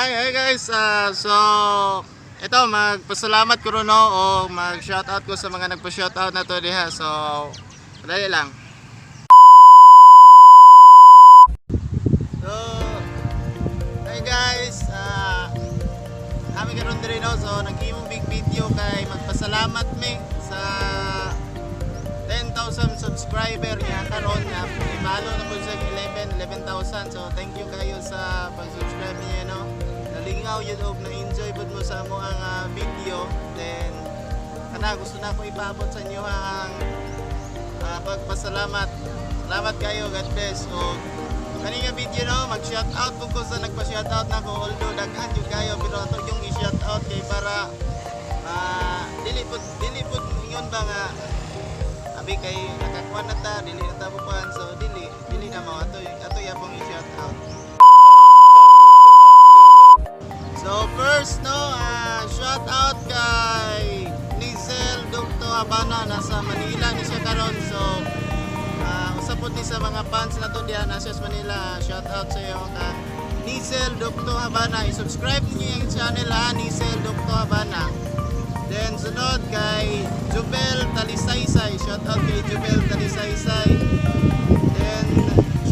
Hi guys, so ito magpasalamat ko ron no, o mag-shoutout ko sa mga nagpa-shoutout na to diha. So dali lang. So hi guys, kami karon diri no, so nag-imong big video kay magpasalamat mi sa 10,000 subscriber niya karon na imalo na po sa 11,000. So thank you kayo sa pag-subscribe niyo no. Nalingaw yun og na-enjoy pud mo sa mo ang video. Then kana gusto na ko ipaabot sa inyo ang pagpasalamat. Salamat kayo, God bless. O kani nga video no, mag-shoutout ko sa nagpa-shoutout na ko, although daghan jud kayo pero ato yung i-shoutout kay para dili pud ingon ba nga abi kay nakakuan na ta, dili na ta bukan, so dili na mo ato yapong i-shoutout. So first no, shoutout kay Nizel Dr. Habana, nasa Manila ni siya karon. So usapod ni sa mga fans na to diyan nasa Manila, shoutout sa iyo ka Nizel Dr. Habana. I-subscribe niyo yung channel Nizel Dr. Habana. Then sunod kay Jubel Talisaysay, shoutout kay Jubel Talisaysay. Then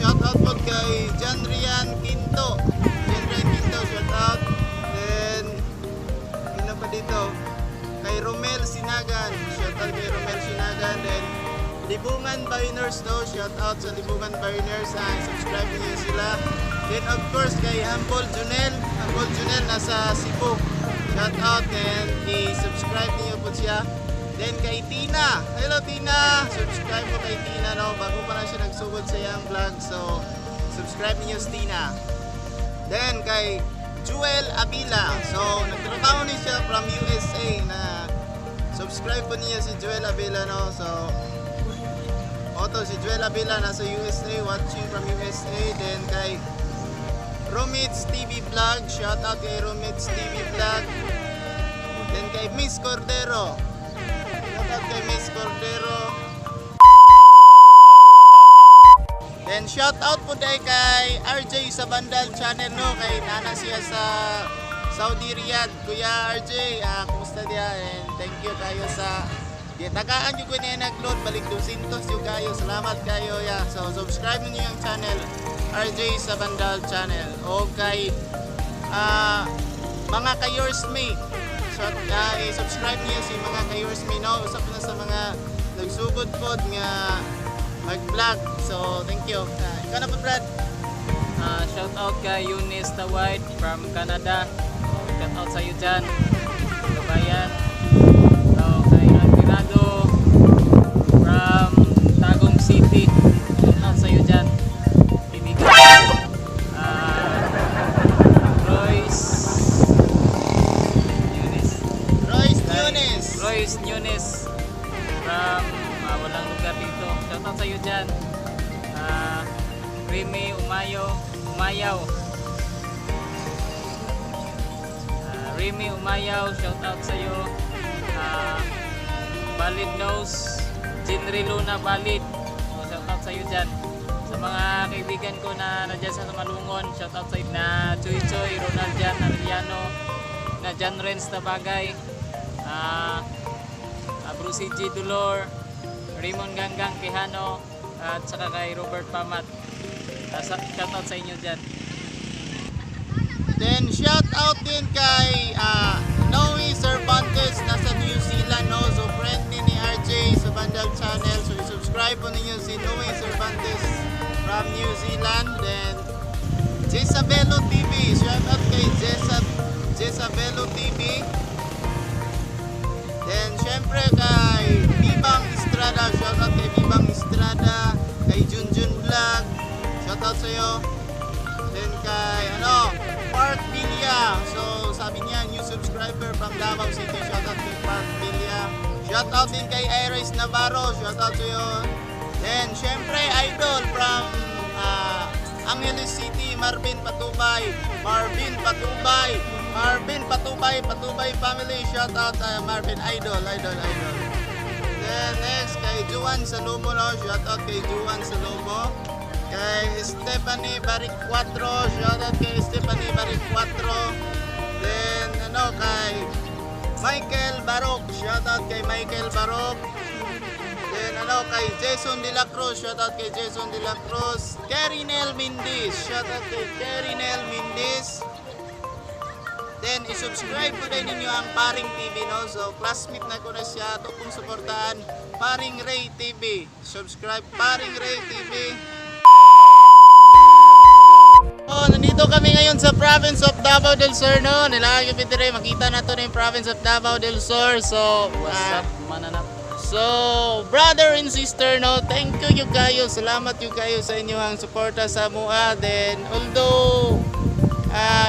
shoutout po kay Janrian Quinto, shoutout. Then sino pa dito, kay Romel Sinagan, shoutout kay Romel Sinagan. Then Libungan Bariners to, shoutout sa Libungan Bariners, subscribe niyo sila. Then of course kay Humble Junel nasa Cebu, shoutout and i-subscribe niyo po siya. Then kay Tina, hello Tina, subscribe po kay Tina no, bago pa na siya nagsugod sa iyang vlog, so subscribe niyo si Tina. Then kay Joel Abila, so nagtrabaho ni siya from USA na subscribe po niya si Joel Abila no, so oto si Joel Abila nasa USA, watching from USA. Then kay Romits TV Vlog, shoutout kay Romits TV Vlog. Then kay Miss Cordero, shoutout kay Miss Cordero. Then shoutout po dahil kay RJ sa Bandal channel no, kay nana siya sa Saudi Riyadh. Kuya RJ, kumusta dia? And thank you kayo sa tagaan yung ko niya nag-load, balik 200 yung kayo, salamat kayo ya. So subscribe niyo yung channel RJ sa Bandal channel. O kay mga ka-yours me, so i-subscribe niyo si mga ka-yours me no, usap na sa mga nagsugod pod nga mag-vlog. So thank you. Ikaw na po Brad. Shout out kay Eunice Tawide from Canada. Shout out sa iyo dyan, kabayan. So kay Alvirado from Tagum City. Shout out sa iyo dyan, kaibigan. Royce Nunes from walang lugar dito. Shout out sa iyo dyan. Remy Umayaw. Remy Umayaw, shout out sa iyo. Valid Nose, Jinri Luna Valid. So, shout out sa iyo dyan. Sa mga kaibigan ko na nadyan sa Malungon, shout out sa iyo na Choy Choy, Ronald Jan Arellano, na Jan Renz Tabagay, Bruce G. Dulor, Raymond Ganggang Quijano, at saka kay Robert Pamat. Shout out sa inyo dyan. Then shout out din kay Noe Cervantes nasa New Zealand no, so friend ni RJ sa Bandal channel, so i-subscribe po ninyo si Noe Cervantes from New Zealand. Then Jezabelo TV, shout out kay Jezabelo TV. Then syempre kay Bibang Estrada, shout out kay Bibang Estrada, kay Junjun Vlog, shout out sa iyo. Then kay Park Villa, so sabi niya new subscriber from Davao City, shout out kay Park Villa. Shout out din kay Iris Navarro, shout out sa iyo. Then syempre idol from Angeles City, Marvin Patubay family, shout out Marvin, idol. Then next kay Juan Salomo no, shout out kay Juan Salomo. Kay Stephanie Baric 4, shoutout kay Stephanie Baric 4. Then ano kay Michael Barok, shoutout kay Michael Barok. Then ano kay Jason De La Cruz, shoutout kay Jason De La Cruz. Karinel Mindis, shoutout kay Karinel Mindis. Then i-subscribe po din ninyo ang Paring TV, no? So classmate na ko na siya, ito pong suportahan Paring Ray TV. Subscribe Paring Ray TV. Oh, nandito kami ngayon sa province of Davao del Sur, no? Nilagang yung video makita na to na yung province of Davao del Sur. So, What's up, mananap? so, brother and sister, no? Thank you kayo. Salamat yung kayo sa inyong suporta sa MUA. Then, although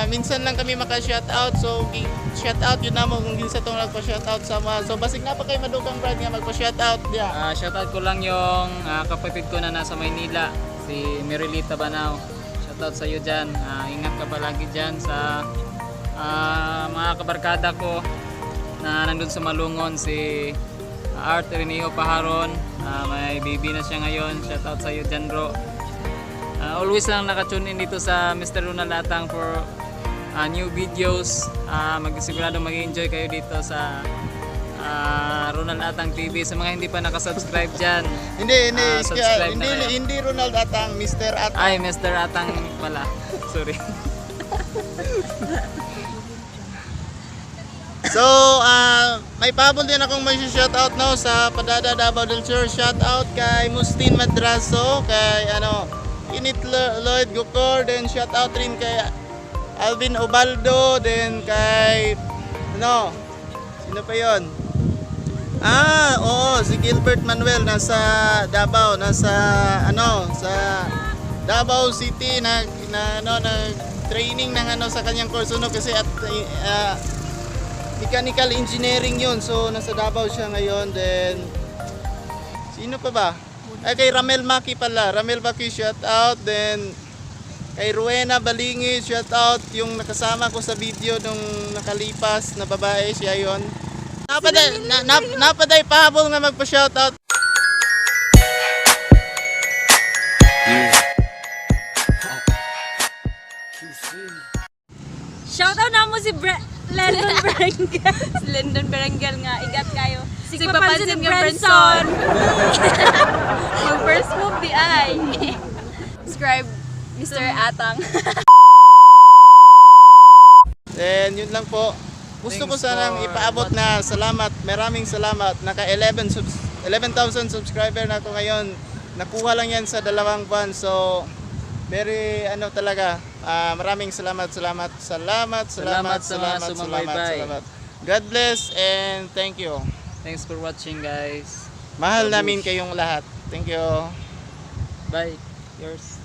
minsan lang kami maka-shoutout, so shoutout yun namo kung ginsa tong nagpa-shoutout sa MUA. So, basig na pa kay madukang brad nga magpa-shoutout dia. Shoutout ko lang yung kapatid ko na nasa Maynila, si Merilita Banao. Shoutout sa iyo dyan. Ingat ka palagi dyan sa mga kabarkada ko na nandun sa Malungon, si Art Reneo Paharon. May baby na siya ngayon. Shoutout sa iyo dyan, bro. Always lang nakatune in dito sa Mr. Ronald Atang for new videos. Sigurado mag-enjoy kayo dito sa Ronald Atang TV. Sa mga hindi pa nakasubscribe dyan, subscribe na kayo. Hindi Ronald Atang, Mr. Atang. Ay, Mr. Atang pala. Sorry. So, may pabol din akong may shoutout, no, sa Padada Davao del Sur. Shoutout kay Mustin Madraso, kay Init Lloyd Gukor, then shoutout rin kay Alvin Obaldo, then kay sino pa yon? Oo, si Gilbert Manuel nasa Davao, sa Davao City na training ng sa kanyang course, kasi at mechanical engineering yun, so nasa Davao siya ngayon. Then sino pa ba? Kay Ramel Maki pala, Ramel Maki shoutout. Then kay Ruena Balingi shoutout, yung nakasama ko sa video nung nakalipas na babae, siya yon. Napaday pahabol nga magpa-shoutout. Shoutout na mo si Lendon Berenguel. Si Lendon Berenguel nga, igat kayo. Si Papansin ng Branson. Yung first move di ay. Subscribe, Mr. Atang. Then yun lang po. Gusto ko Thanks sanang for ipaabot na salamat. Maraming salamat. Naka 11,000 subscriber na ako ngayon. Nakuha lang yan sa 2 buwan. So very talaga. Maraming salamat. Salamat sa mga sumabaybay. God bless and thank you. Thanks for watching, guys. Mahal namin kayong lahat. Thank you. Bye. Yours.